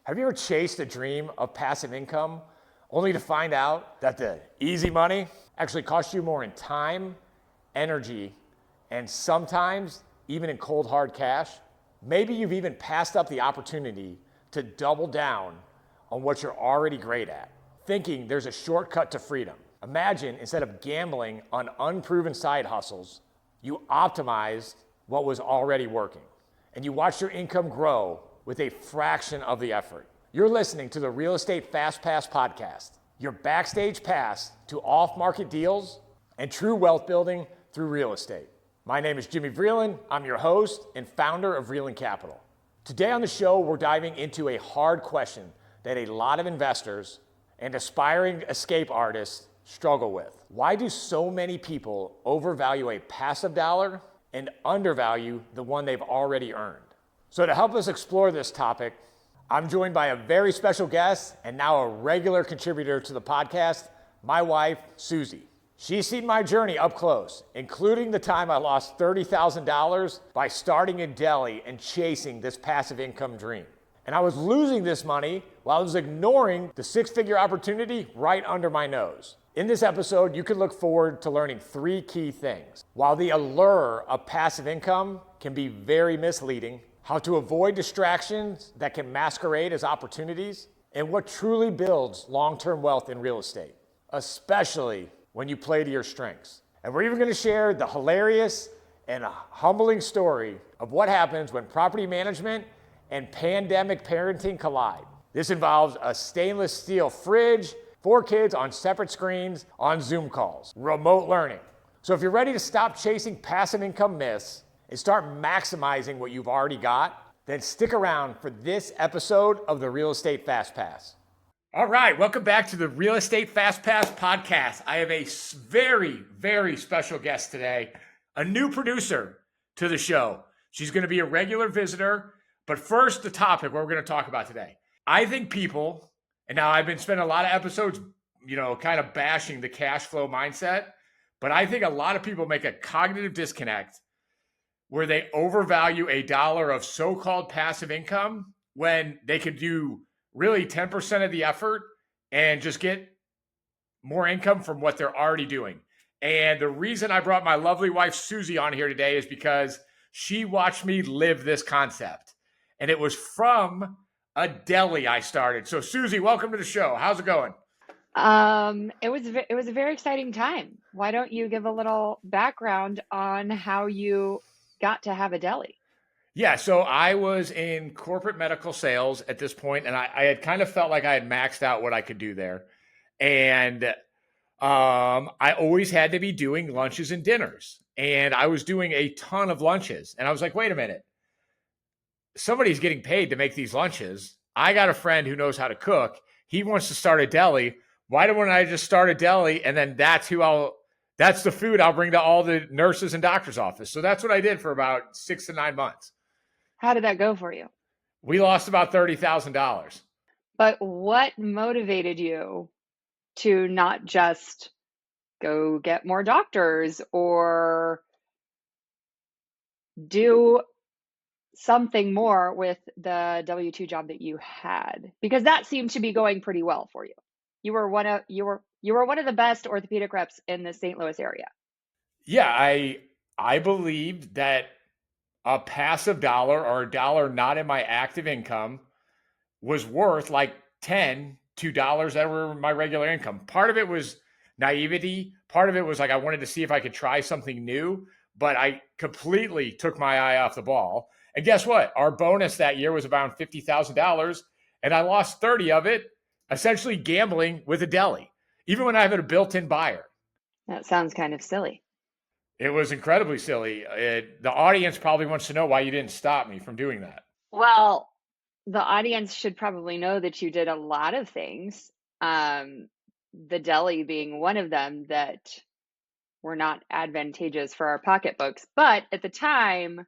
Have you ever chased a dream of passive income only to find out that the easy money actually costs you more in time, energy, and sometimes even in cold hard cash? Maybe you've even passed up the opportunity to double down on what you're already great at, thinking there's a shortcut to freedom. Imagine instead of gambling on unproven side hustles, you optimized what was already working and you watched your income grow with a fraction of the effort. You're listening to the Real Estate Fast Pass podcast, your backstage pass to off-market deals and true wealth building through real estate. My name is Susie Vreeland. I'm your host and founder of Vreeland Capital. Today on the show, we're diving into a hard question that a lot of investors and aspiring escape artists struggle with. Why do so many people overvalue a passive dollar and undervalue the one they've already earned? So to help us explore this topic, I'm joined by a very special guest and now a regular contributor to the podcast, my wife, Susie. She's seen my journey up close, including the time I lost $30,000 by starting a deli and chasing this passive income dream. And I was losing this money while I was ignoring the six-figure opportunity right under my nose. In this episode, you can look forward to learning three key things. While the allure of passive income can be very misleading, how to avoid distractions that can masquerade as opportunities, and what truly builds long-term wealth in real estate, especially when you play to your strengths. And we're even going to share the hilarious and humbling story of what happens when property management and pandemic parenting collide. This involves a stainless steel fridge, 4 kids on separate screens on Zoom calls, remote learning. So if you're ready to stop chasing passive income myths and start maximizing what you've already got, then stick around for this episode of the Real Estate Fast Pass. All right, welcome back to the Real Estate Fast Pass podcast. I have a very, very special guest today, a new producer to the show. She's going to be a regular visitor, but first, the topic what we're going to talk about today. I think people, and now I've been spending a lot of episodes, kind of bashing the cash flow mindset, but I think a lot of people make a cognitive disconnect where they overvalue a dollar of so-called passive income when they could do really 10% of the effort and just get more income from what they're already doing. And the reason I brought my lovely wife, Susie, on here today is because she watched me live this concept. And it was from a deli I started. So Susie, welcome to the show. How's it going? It was a very exciting time. Why don't you give a little background on how you got to have a deli? Yeah, so I was in corporate medical sales at this point, and I had kind of felt like I had maxed out what I could do there. And I always had to be doing lunches and dinners. And I was doing a ton of lunches. And I was like, wait a minute. Somebody's getting paid to make these lunches. I got a friend who knows how to cook. He wants to start a deli. Why don't I just start a deli and then that's the food I'll bring to all the nurses and doctors' office. So that's what I did for about 6 to 9 months. How did that go for you? We lost about $30,000. But what motivated you to not just go get more doctors or do something more with the W-2 job that you had? Because that seemed to be going pretty well for you. You were one of the best orthopedic reps in the St. Louis area. Yeah, I believed that a passive dollar or a dollar not in my active income was worth like $10 to dollars that were my regular income. Part of it was naivety. Part of it was like I wanted to see if I could try something new, but I completely took my eye off the ball. And guess what? Our bonus that year was around $50,000, and I lost 30 of it, essentially gambling with a deli, even when I had a built-in buyer. That sounds kind of silly. It was incredibly silly. The audience probably wants to know why you didn't stop me from doing that. Well, the audience should probably know that you did a lot of things, the deli being one of them that were not advantageous for our pocketbooks. But at the time,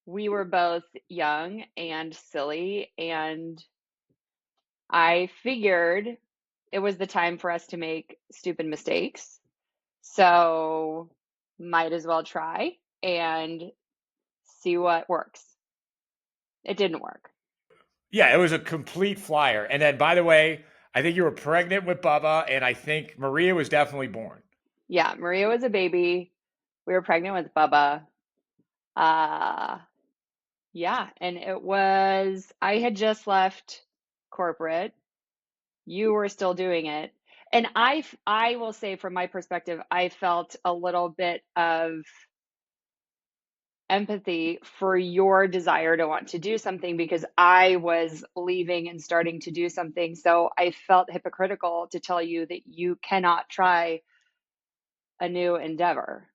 we were both young and silly, and I figured it was the time for us to make stupid mistakes. So might as well try and see what works. It didn't work. Yeah, it was a complete flyer. And then, by the way, I think you were pregnant with Bubba, and I think Maria was definitely born. Yeah, Maria was a baby. We were pregnant with Bubba. Uh, yeah, and I had just left corporate. You were still doing it. And I will say from my perspective, I felt a little bit of empathy for your desire to want to do something because I was leaving and starting to do something. So I felt hypocritical to tell you that you cannot try a new endeavor.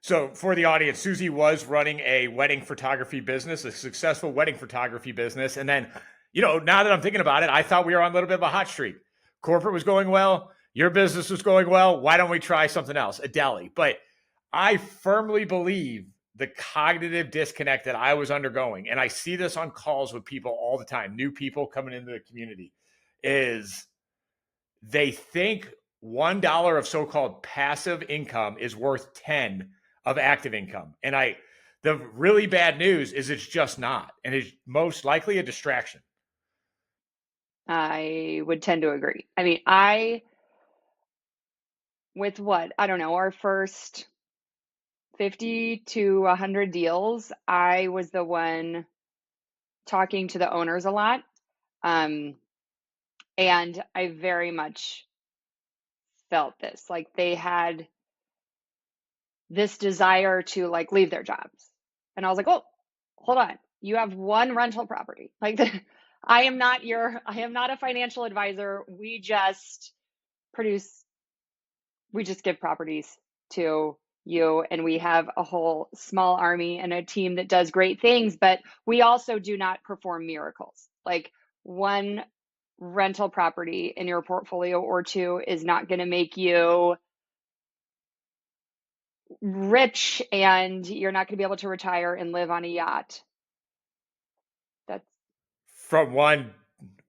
So, for the audience, Susie was running a wedding photography business, a successful wedding photography business. And then, now that I'm thinking about it, I thought we were on a little bit of a hot streak. Corporate was going well. Your business was going well. Why don't we try something else, a deli? But I firmly believe the cognitive disconnect that I was undergoing, and I see this on calls with people all the time, new people coming into the community, is they think $1 of so-called passive income is worth 10 of active income. And the really bad news is it's just not. And it's most likely a distraction. I would tend to agree. I mean, with what, I don't know, our first 50 to 100 deals, I was the one talking to the owners a lot. And I very much felt this. Like they had this desire to like leave their jobs. And I was like, oh, hold on. You have one rental property. I am not a financial advisor. Produce, we just give properties to you, and we have a whole small army and a team that does great things, but we also do not perform miracles. Like one rental property in your portfolio or two is not going to make you rich, and you're not going to be able to retire and live on a yacht. That's From one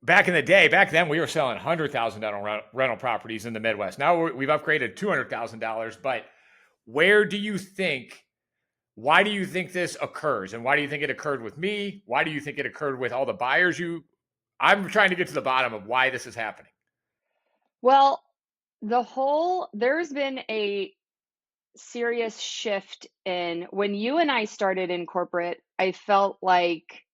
back in the day, back then we were selling $100,000 rental properties in the Midwest. Now we've upgraded $200,000. But where do you think? Why do you think this occurs? And why do you think it occurred with me? Why do you think it occurred with all the buyers I'm trying to get to the bottom of why this is happening. well, there's been a serious shift in when you and I started in corporate. I felt like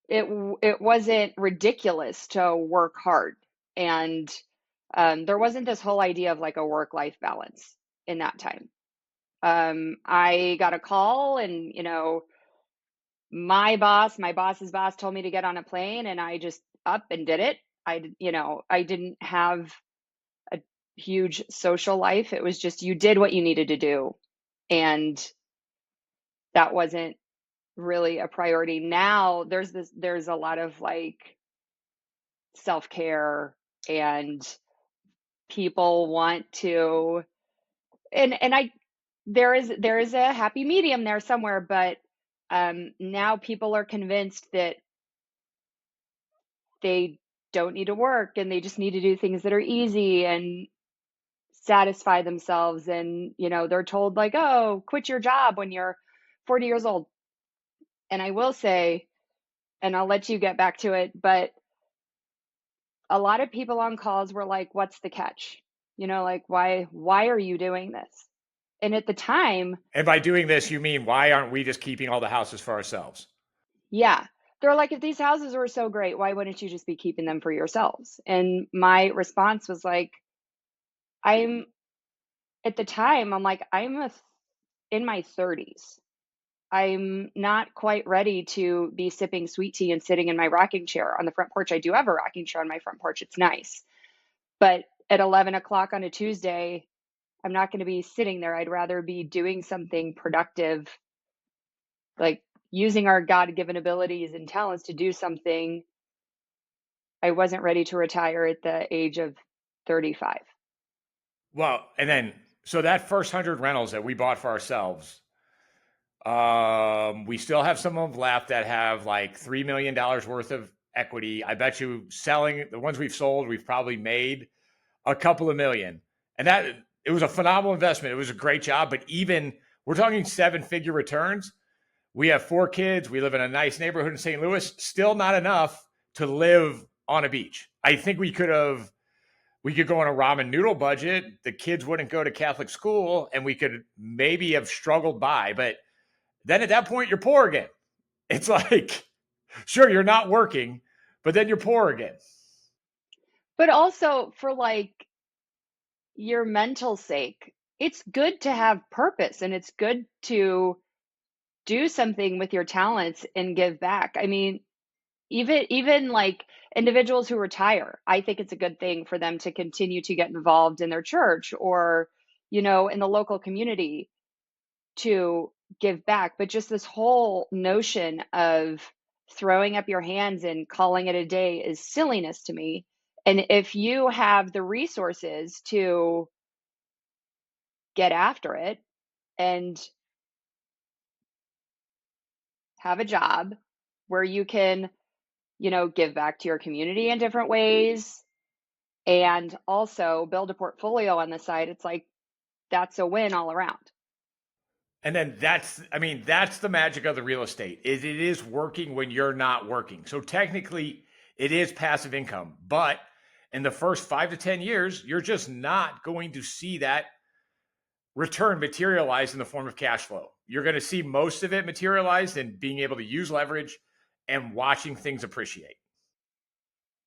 it wasn't ridiculous to work hard, and there wasn't this whole idea of like a work-life balance in that time. I got a call, and my boss's boss told me to get on a plane, and I just up and did it. I didn't have a huge social life. It was just you did what you needed to do, and that wasn't really a priority. Now there's a lot of like self-care, and people want to, and I there is a happy medium there somewhere, but now people are convinced that they don't need to work, and they just need to do things that are easy and satisfy themselves. And they're told like, oh, quit your job when you're 40 years old. And I will say, and I'll let you get back to it, but a lot of people on calls were like, what's the catch? Like, why are you doing this? And at the time, And by doing this, you mean why aren't we just keeping all the houses for ourselves? yeah, they're like, if these houses were so great, why wouldn't you just be keeping them for yourselves? And my response was like, I'm at the time, I'm like, in my 30s. I'm not quite ready to be sipping sweet tea and sitting in my rocking chair on the front porch. I do have a rocking chair on my front porch. It's nice. But at 11 o'clock on a Tuesday, I'm not going to be sitting there. I'd rather be doing something productive, like using our God-given abilities and talents to do something. I wasn't ready to retire at the age of 35. Well, and then, so that first 100 rentals that we bought for ourselves, we still have some of them left that have like $3 million worth of equity. I bet you selling the ones we've sold, we've probably made a couple of million. And it was a phenomenal investment. It was a great job. But even we're talking 7-figure returns. We have 4 kids. We live in a nice neighborhood in St. Louis. Still not enough to live on a beach. I think we could go on a ramen noodle budget. The kids wouldn't go to Catholic school, and we could maybe have struggled by. But then at that point, you're poor again. It's like, sure, you're not working, but then you're poor again. But also for like your mental sake, it's good to have purpose and it's good to do something with your talents and give back. I mean, even like individuals who retire, I think it's a good thing for them to continue to get involved in their church or, in the local community to give back. But just this whole notion of throwing up your hands and calling it a day is silliness to me. And if you have the resources to get after it and have a job where you can, give back to your community in different ways and also build a portfolio on the side, it's like that's a win all around. And then that's the magic of the real estate. It is working when you're not working. So technically it is passive income, but in the first 5 to 10 years, you're just not going to see that return materialize in the form of cash flow. You're going to see most of it materialized in being able to use leverage and watching things appreciate.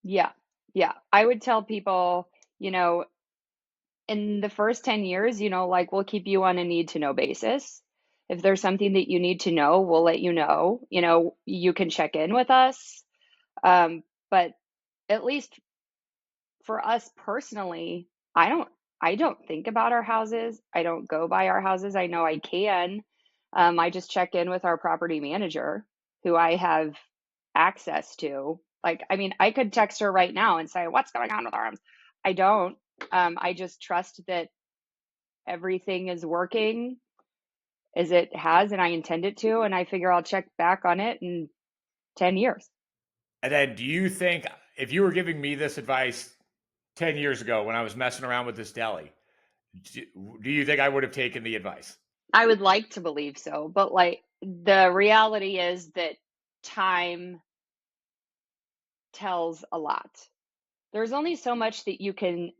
Yeah. Yeah. I would tell people, in the first 10 years, like we'll keep you on a need to know basis. If there's something that you need to know, we'll let you know. You can check in with us. But at least for us personally, I don't think about our houses. I don't go by our houses. I know I can. I just check in with our property manager who I have access to. Like, I mean, I could text her right now and say, what's going on with our homes? I don't. I just trust that everything is working as it has and I intend it to. And I figure I'll check back on it in 10 years. And then do you think if you were giving me this advice 10 years ago when I was messing around with this deli, do you think I would have taken the advice? I would like to believe so, but like the reality is that time tells a lot. There's only so much that you can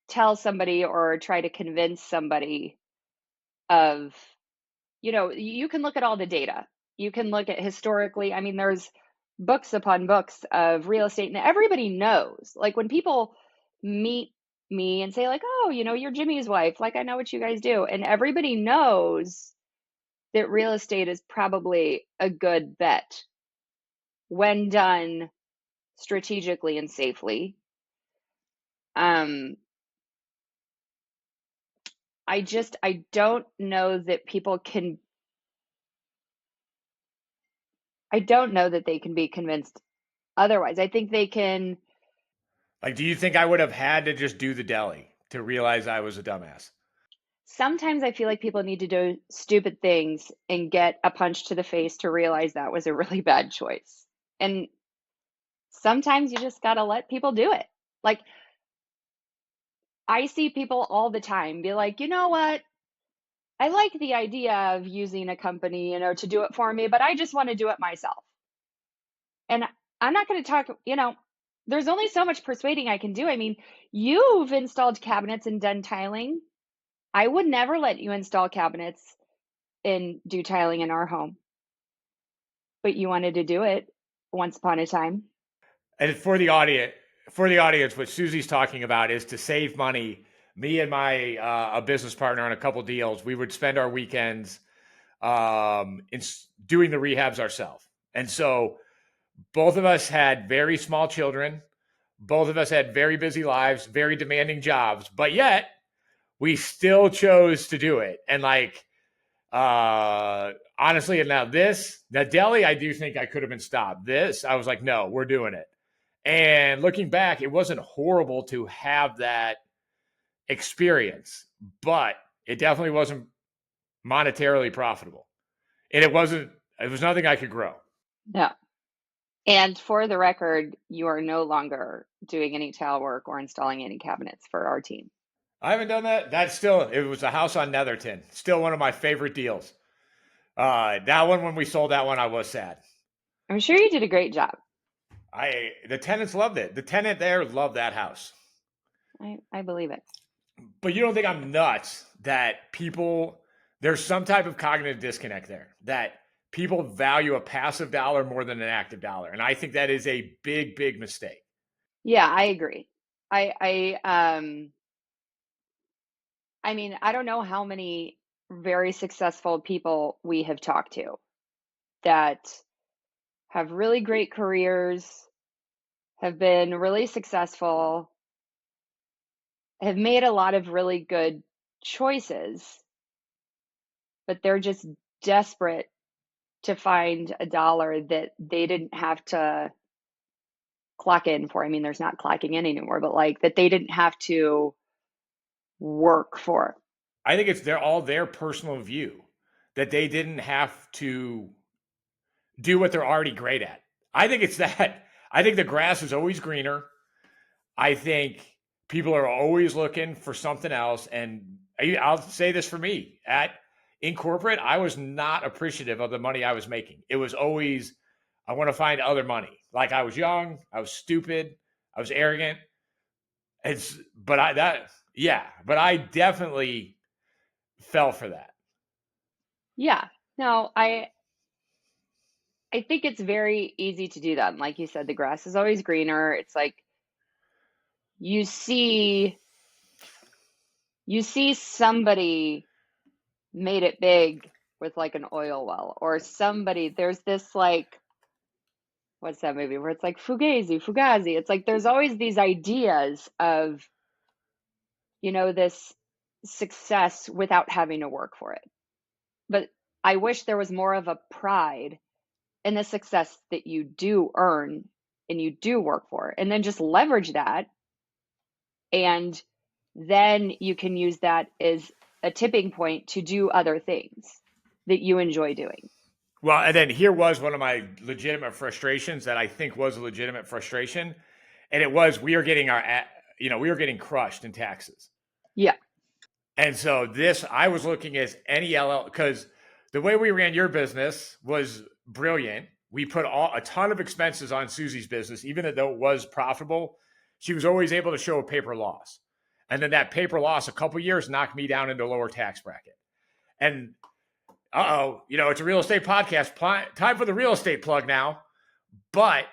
tell somebody or try to convince somebody of, you can look at all the data. You can look at historically, I mean, there's books upon books of real estate, and everybody knows. Like when people meet me and say, like, oh, you're Jimmy's wife, like I know what you guys do. And everybody knows that real estate is probably a good bet when done strategically and safely. Um, I don't know that people can, I don't know that they can be convinced otherwise. I think they can. Like, do you think I would have had to just do the deli to realize I was a dumbass? Sometimes I feel like people need to do stupid things and get a punch to the face to realize that was a really bad choice. And sometimes you just got to let people do it. Like, I see people all the time be like, you know what? I like the idea of using a company, to do it for me, but I just want to do it myself. And I'm not going to talk, there's only so much persuading I can do. I mean, you've installed cabinets and done tiling. I would never let you install cabinets and do tiling in our home, but you wanted to do it once upon a time. And for the audience, what Susie's talking about is to save money. Me and my a business partner on a couple deals, we would spend our weekends doing the rehabs ourselves. And so both of us had very small children. Both of us had very busy lives, very demanding jobs, but yet we still chose to do it. And like, honestly, and now the deli, I do think I could have been stopped. This, I was like, no, we're doing it. And looking back, it wasn't horrible to have that experience, but it definitely wasn't monetarily profitable. And it was nothing I could grow. No. And for the record, you are no longer doing any tile work or installing any cabinets for our team. I haven't done that. It was a house on Netherton. Still one of my favorite deals. That one, when we sold that one, I was sad. I'm sure you did a great job. The tenants loved it. The tenant there loved that house. I believe it. But you don't think I'm nuts that people, there's some type of cognitive disconnect there, that people value a passive dollar more than an active dollar. And I think that is a big, big mistake. Yeah, I agree. I mean, I don't know how many very successful people we have talked to that have really great careers, have been really successful, have made a lot of really good choices, but they're just desperate to find a dollar that they didn't have to clock in for. I mean, there's not clocking in anymore, but like that they didn't have to work for. I think it's their personal view that they didn't have to do what they're already great at. I think it's that. I think the grass is always greener. I think people are always looking for something else. And I'll say this for me in corporate, I was not appreciative of the money I was making. It was always, I want to find other money. Like I was young, I was stupid, I was arrogant. But I definitely fell for that. Yeah. No, I think it's very easy to do that. And like you said, the grass is always greener. It's like you see somebody made it big with like an oil well, or somebody, there's this like, what's that movie where it's like Fugazi. It's like there's always these ideas of, this success without having to work for it. But I wish there was more of a pride in the success that you do earn and you do work for, and then just leverage that. And then you can use that as a tipping point to do other things that you enjoy doing. Well, and then here was one of my legitimate frustrations that I think was a legitimate frustration. And it was, we were getting crushed in taxes. Yeah. And so I was looking at any LL, because the way we ran your business was brilliant. We put a ton of expenses on Susie's business, even though it was profitable. She was always able to show a paper loss. And then that paper loss, a couple years, knocked me down into a lower tax bracket. And it's a real estate podcast. Time for the real estate plug now. But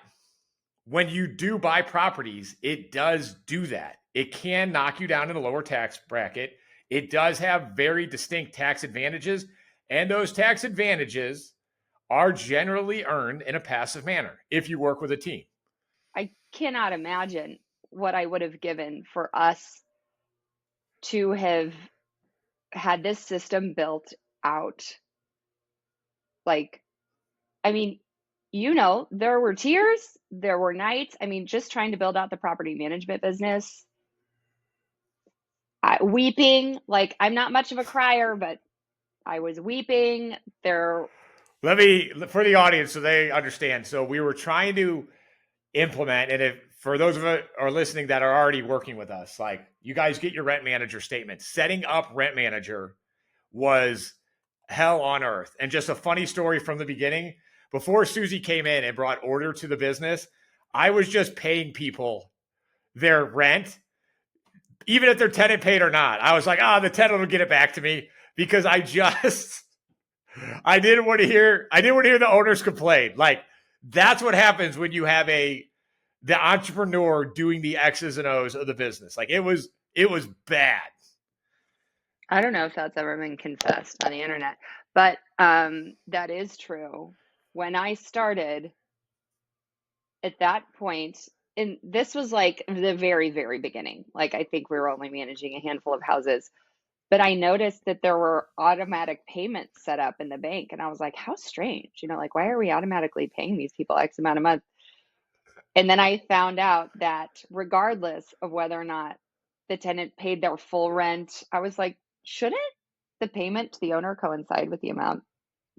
when you do buy properties, it does do that. It can knock you down in a lower tax bracket. It does have very distinct tax advantages, and those tax advantages are generally earned in a passive manner if you work with a team. I cannot imagine what I would have given for us to have had this system built out. Like, I mean, there were tears, there were nights. I mean, just trying to build out the property management business, weeping. Like, I'm not much of a crier, but I was weeping. For the audience so they understand. So we were trying to implement, and if for those of us are listening that are already working with us, like you guys get your rent manager statement. Setting up rent manager was hell on earth. And just a funny story from the beginning, before Susie came in and brought order to the business, I was just paying people their rent, even if their tenant paid or not. I was like, the tenant will get it back to me, because I didn't want to hear the owners complain. Like, that's what happens when you have the entrepreneur doing the X's and O's of the business. Like, it was bad. I don't know if that's ever been confessed on the internet, but that is true. When I started at that point, and this was like the very, very beginning, like I think we were only managing a handful of houses, but I noticed that there were automatic payments set up in the bank. And I was like, how strange, like, why are we automatically paying these people X amount a month? And then I found out that regardless of whether or not the tenant paid their full rent, I was like, shouldn't the payment to the owner coincide with the amount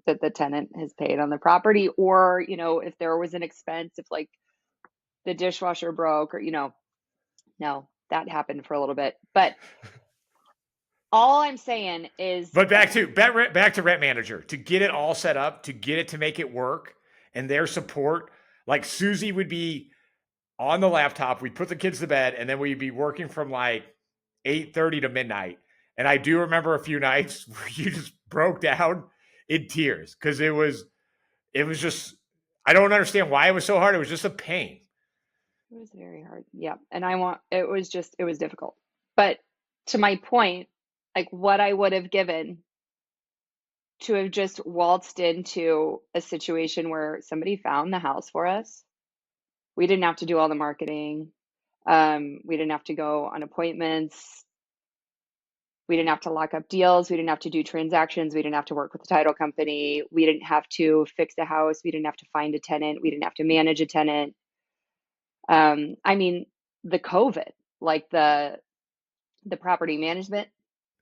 that the tenant has paid on the property? Or, if there was an expense, if like the dishwasher broke, or, no, that happened for a little bit. But all I'm saying is, But back to rent manager to get it all set up, to get it to make it work, and their support. Like Susie would be on the laptop. We'd put the kids to bed, and then we'd be working from like 8:30 to midnight. And I do remember a few nights where you just broke down in tears because it was just, I don't understand why it was so hard. It was just a pain. it was very hard. Yeah. And it was difficult. But to my point, like what I would have given to have just waltzed into a situation where somebody found the house for us. We didn't have to do all the marketing. We didn't have to go on appointments. We didn't have to lock up deals. We didn't have to do transactions. We didn't have to work with the title company. We didn't have to fix the house. We didn't have to find a tenant. We didn't have to manage a tenant. I mean, the COVID, like the property management.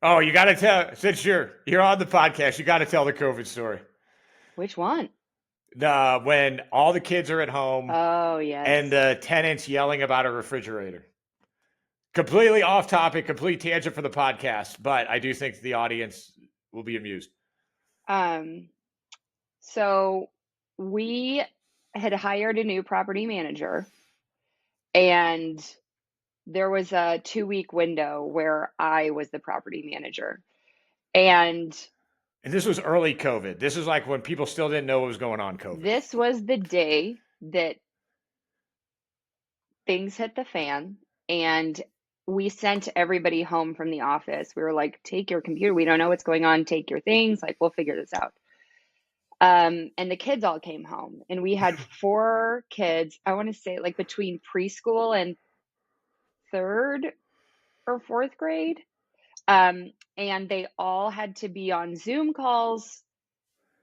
Oh, you got to tell, since you're on the podcast, you got to tell the COVID story. Which one? When all the kids are at home Oh, yes. and the tenants yelling about a refrigerator. Completely off topic, complete tangent for the podcast, but I do think the audience will be amused. So we had hired a new property manager, and there was a 2-week window where I was the property manager. And this was early COVID. This is like when people still didn't know what was going on COVID. this was the day that things hit the fan, and we sent everybody home from the office. We were like, take your computer. We don't know what's going on. Take your things. Like, we'll figure this out. And the kids all came home, and we had 4 kids, I want to say like between preschool and 3rd or 4th grade. And they all had to be on Zoom calls.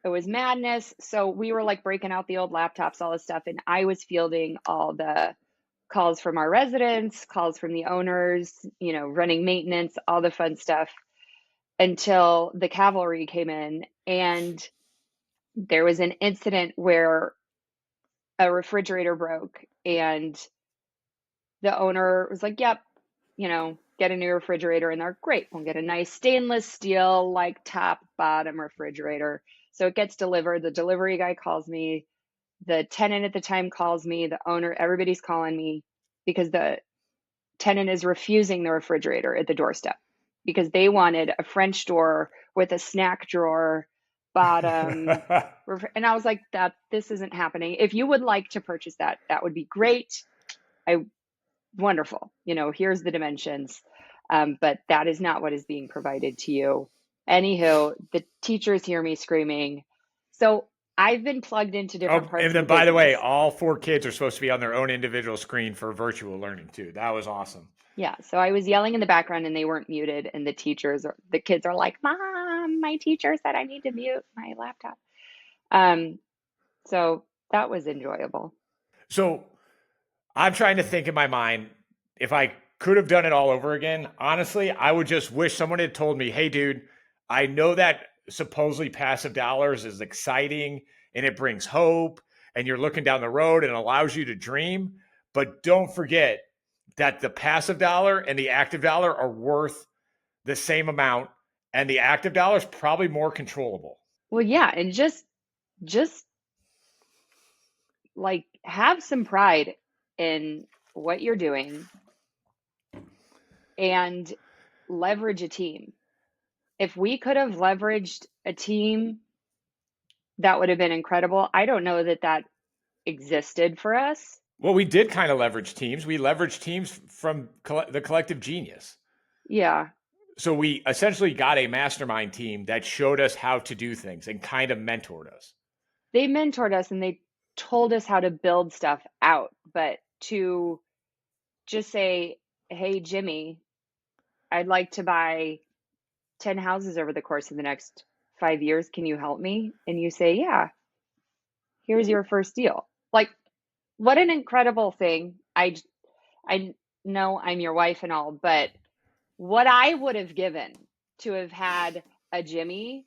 It was madness. So we were like breaking out the old laptops, all this stuff. And I was fielding all the calls from our residents, calls from the owners, running maintenance, all the fun stuff, until the cavalry came in. And there was an incident where a refrigerator broke, and the owner was like, yep, get a new refrigerator. And they're great. We'll get a nice stainless steel, like top bottom refrigerator. So it gets delivered. The delivery guy calls me. The tenant at the time calls me. The owner, everybody's calling me because the tenant is refusing the refrigerator at the doorstep because they wanted a French door with a snack drawer bottom. And I was like, this isn't happening. If you would like to purchase that would be great. Wonderful. Here's the dimensions. But that is not what is being provided to you. Anywho, the teachers hear me screaming. So I've been plugged into different parts and then, of the by the way, business. all 4 kids are supposed to be on their own individual screen for virtual learning too. That was awesome. Yeah. So I was yelling in the background, and they weren't muted. And the kids are like, Mom, my teacher said I need to mute my laptop. So that was enjoyable. So I'm trying to think in my mind, if I could have done it all over again, honestly, I would just wish someone had told me, hey, dude, I know that supposedly passive dollars is exciting and it brings hope and you're looking down the road and allows you to dream. But don't forget that the passive dollar and the active dollar are worth the same amount, and the active dollar is probably more controllable. Well, yeah. And just like have some pride in what you're doing and leverage a team. If we could have leveraged a team, that would have been incredible. I don't know that existed for us. Well, we did kind of leverage teams. We leveraged teams from the collective genius. Yeah. So we essentially got a mastermind team that showed us how to do things and kind of mentored us. They mentored us and they told us how to build stuff out. But to just say, hey, Jimmy, I'd like to buy 10 houses over the course of the next 5 years. Can you help me? And you say, yeah, here's your first deal. Like, what an incredible thing. I know I'm your wife and all, but what I would have given to have had a Jimmy,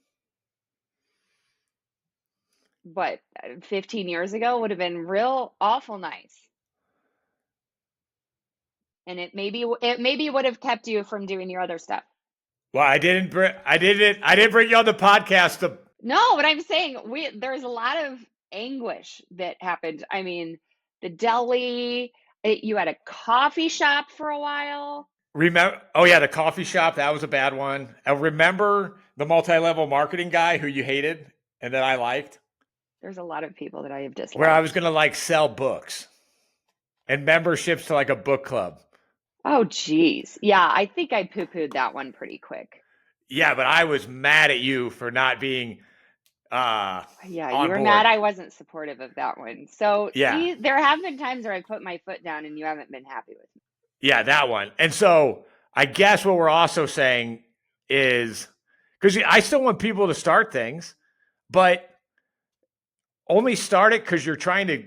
15 years ago would have been real awful nice. And it maybe would have kept you from doing your other stuff. Well, I didn't bring you on the podcast to. No, but I'm saying there's a lot of anguish that happened. I mean, the deli, you had a coffee shop for a while. Remember? Oh yeah, the coffee shop, that was a bad one. I remember the multi-level marketing guy who you hated and that I liked. There's a lot of people that I have disliked. Where I was gonna like sell books and memberships to like a book club. Oh geez. Yeah, I think I poo-pooed that one pretty quick. Yeah, but I was mad at you for not being Yeah, you on were board. mad I wasn't supportive of that one. So Yeah. see, there have been times where I put my foot down and you haven't been happy with me. Yeah, that one. And so I guess what we're also saying is, because I still want people to start things, but only start it because you're trying to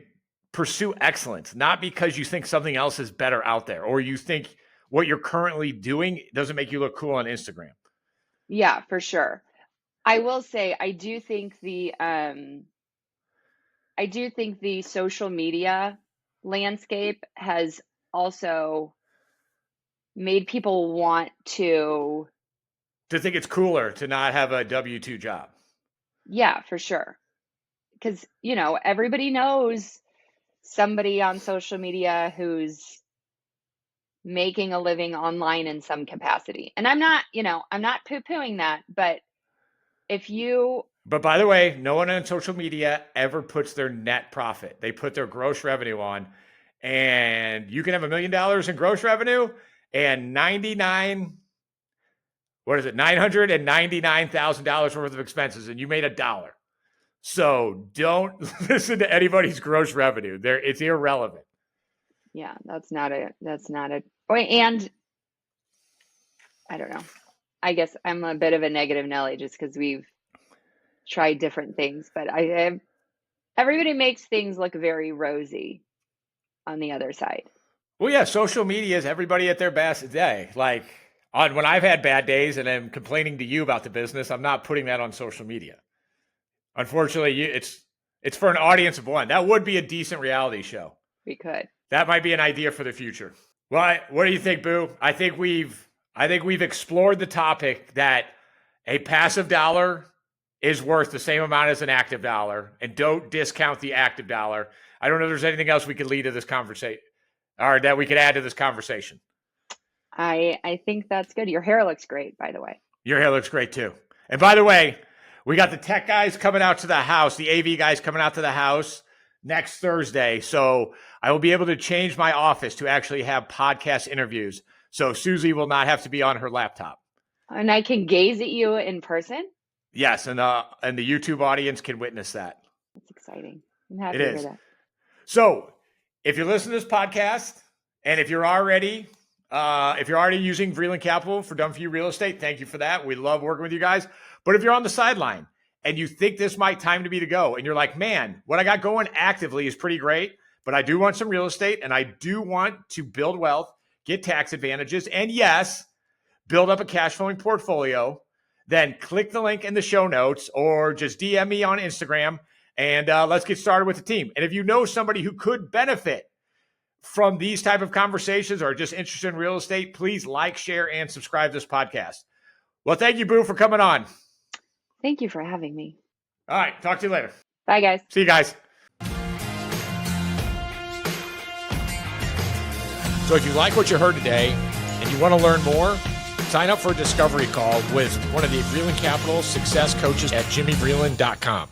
pursue excellence, not because you think something else is better out there or you think what you're currently doing doesn't make you look cool on Instagram. Yeah, for sure. I will say I do think the social media landscape has also made people want to think it's cooler to not have a W-2 job. Yeah, for sure. Because, everybody knows somebody on social media who's making a living online in some capacity. And I'm not poo-pooing that, but But by the way, no one on social media ever puts their net profit. They put their gross revenue on, and you can have $1 million in gross revenue and $999,000 worth of expenses, and you made $1. So don't listen to anybody's gross revenue. It's irrelevant. Yeah, that's not a, and I don't know. I guess I'm a bit of a negative Nelly just because we've tried different things, but everybody makes things look very rosy on the other side. Well, yeah, social media is everybody at their best day. Like when I've had bad days and I'm complaining to you about the business, I'm not putting that on social media. Unfortunately, it's for an audience of one. That would be a decent reality show. We could. That might be an idea for the future. Well, what do you think, Boo? I think we've explored the topic that a passive dollar is worth the same amount as an active dollar, and don't discount the active dollar. I don't know if there's anything else we could lead to this conversation or that we could add to this conversation. I think that's good. Your hair looks great, by the way. Your hair looks great too. And by the way, we got the tech guys coming out to the house, the AV guys coming out to the house next Thursday. So I will be able to change my office to actually have podcast interviews. So Susie will not have to be on her laptop. And I can gaze at you in person? Yes, and the YouTube audience can witness that. That's exciting. I'm happy It to is. hear that. So if you listen to this podcast, and if you're already using Vreeland Capital for Done For You Real Estate, thank you for that. We love working with you guys. But if you're on the sideline and you think this might time to be to go, and you're like, man, what I got going actively is pretty great, but I do want some real estate, and I do want to build wealth, get tax advantages, and yes, build up a cash flowing portfolio, then click the link in the show notes or just DM me on Instagram, and let's get started with the team. And if you know somebody who could benefit from these type of conversations or just interested in real estate, please like, share, and subscribe to this podcast. Well, thank you, Boo, for coming on. Thank you for having me. All right. Talk to you later. Bye, guys. See you guys. So if you like what you heard today and you want to learn more, sign up for a discovery call with one of the Vreeland Capital success coaches at jimmyvreeland.com.